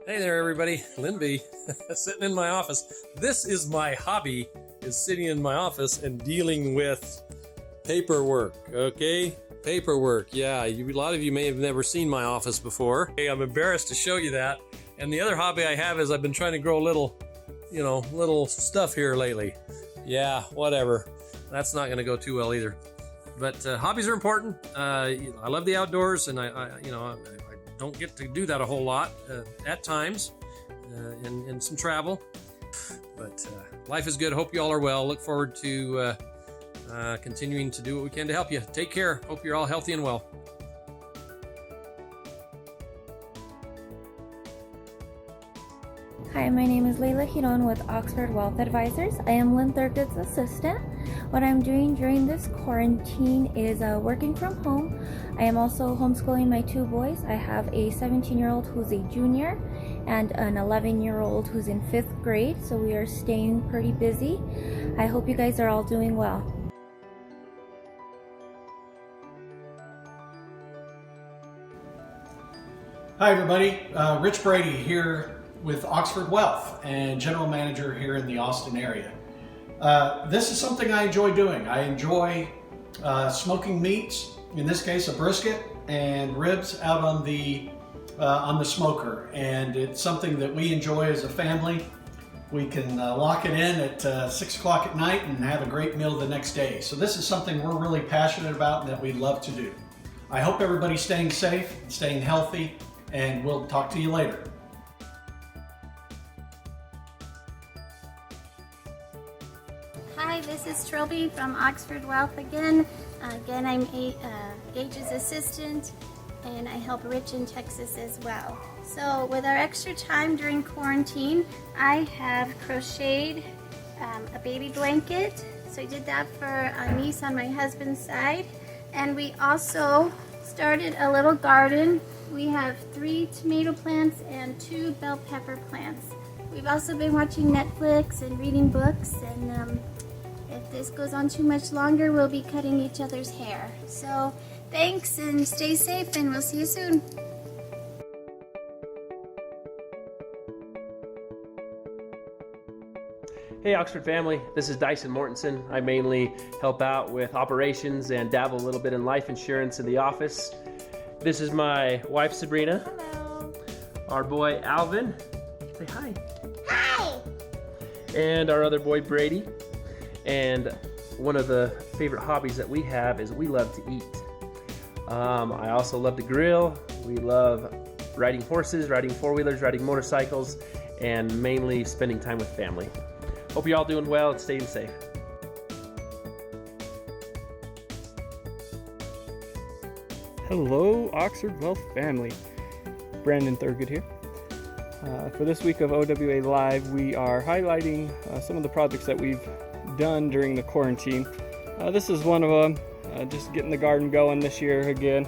Hey there, everybody. Linby, sitting in my office. This is my hobby, is sitting in my office and dealing with paperwork, okay? Paperwork, yeah. A lot of you may have never seen my office before. Hey, I'm embarrassed to show you that. And the other hobby I have is I've been trying to grow little stuff here lately. Yeah, whatever. That's not going to go too well either. But hobbies are important. I love the outdoors, and I don't get to do that a whole lot at times, and some travel. But life is good. Hope you all are well. Look forward to continuing to do what we can to help you. Take care. Hope you're all healthy and well. Hi, my name is Layla Hiron with Oxford Wealth Advisors. I am Lynn Thurgood's assistant. What I'm doing during this quarantine is working from home. I am also homeschooling my two boys. I have a 17-year-old who's a junior and an 11-year-old who's in 5th grade, so we are staying pretty busy. I hope you guys are all doing well. Hi everybody, Rich Brady here with Oxford Wealth and General Manager here in the Austin area. This is something I enjoy doing. I enjoy smoking meats, in this case a brisket and ribs out on the smoker, and it's something that we enjoy as a family. We can lock it in at 6 o'clock at night and have a great meal the next day. So this is something we're really passionate about and that we love to do. I hope everybody's staying safe, staying healthy, and we'll talk to you later. Hi, this is Trilby from Oxford Wealth again. I'm Gage's assistant, and I help Rich in Texas as well. So with our extra time during quarantine, I have crocheted a baby blanket. So I did that for a niece on my husband's side. And we also started a little garden. We have 3 tomato plants and 2 bell pepper plants. We've also been watching Netflix and reading books, and if this goes on too much longer, we'll be cutting each other's hair. So thanks, and stay safe, and we'll see you soon. Hey Oxford family, this is Dyson Mortensen. I mainly help out with operations and dabble a little bit in life insurance in the office. This is my wife Sabrina. Hello. Our boy Alvin. Say hi. Hi. And our other boy Brady. And one of the favorite hobbies that we have is we love to eat. I also love to grill. We love riding horses, riding four-wheelers, riding motorcycles, and mainly spending time with family. Hope you're all doing well and staying safe. Hello, Oxford Wealth family. Brandon Thurgood here. For this week of OWA Live, we are highlighting some of the projects that we've done during the quarantine. This is one of them, just getting the garden going this year again.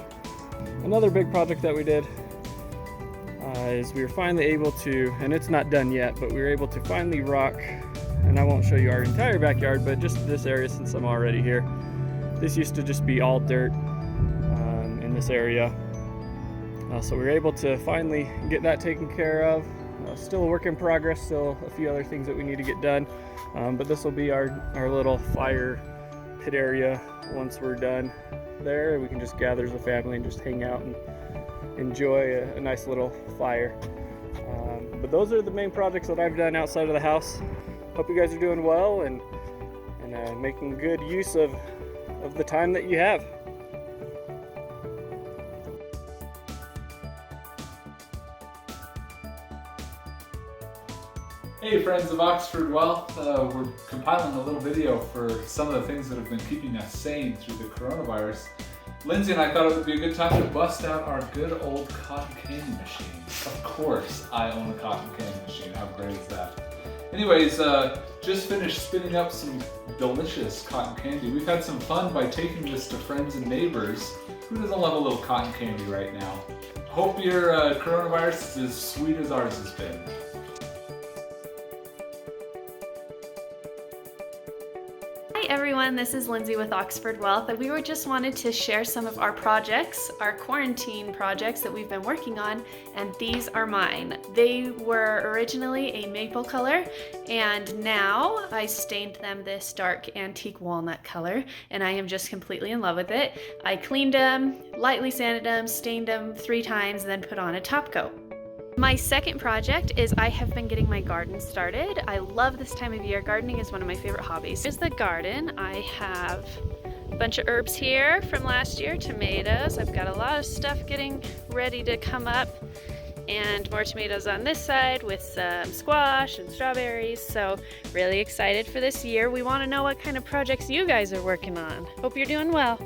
Another big project that we did is we were finally able to, and it's not done yet, but we were able to finally rock, and I won't show you our entire backyard, but just this area since I'm already here. This used to just be all dirt in this area. So we were able to finally get that taken care of. Still a work in progress, still a few other things that we need to get done. But this will be our little fire pit area once we're done there. We can just gather as a family and just hang out and enjoy a nice little fire. But those are the main projects that I've done outside of the house. Hope you guys are doing well and making good use of the time that you have. Hey friends of Oxford Wealth, we're compiling a little video for some of the things that have been keeping us sane through the coronavirus. Lindsay and I thought it would be a good time to bust out our good old cotton candy machine. Of course, I own a cotton candy machine. How great is that? Anyways, just finished spinning up some delicious cotton candy. We've had some fun by taking this to friends and neighbors. Who doesn't love a little cotton candy right now? Hope your coronavirus is as sweet as ours has been. Hi everyone, this is Lindsay with Oxford Wealth, and we just wanted to share some of our projects, our quarantine projects that we've been working on, and these are mine. They were originally a maple color, and now I stained them this dark antique walnut color, and I am just completely in love with it. I cleaned them, lightly sanded them, stained them 3 times, and then put on a top coat. My second project is I have been getting my garden started. I love this time of year. Gardening is one of my favorite hobbies. Here's the garden. I have a bunch of herbs here from last year, tomatoes. I've got a lot of stuff getting ready to come up, and more tomatoes on this side with some squash and strawberries. So really excited for this year. We want to know what kind of projects you guys are working on. Hope you're doing well.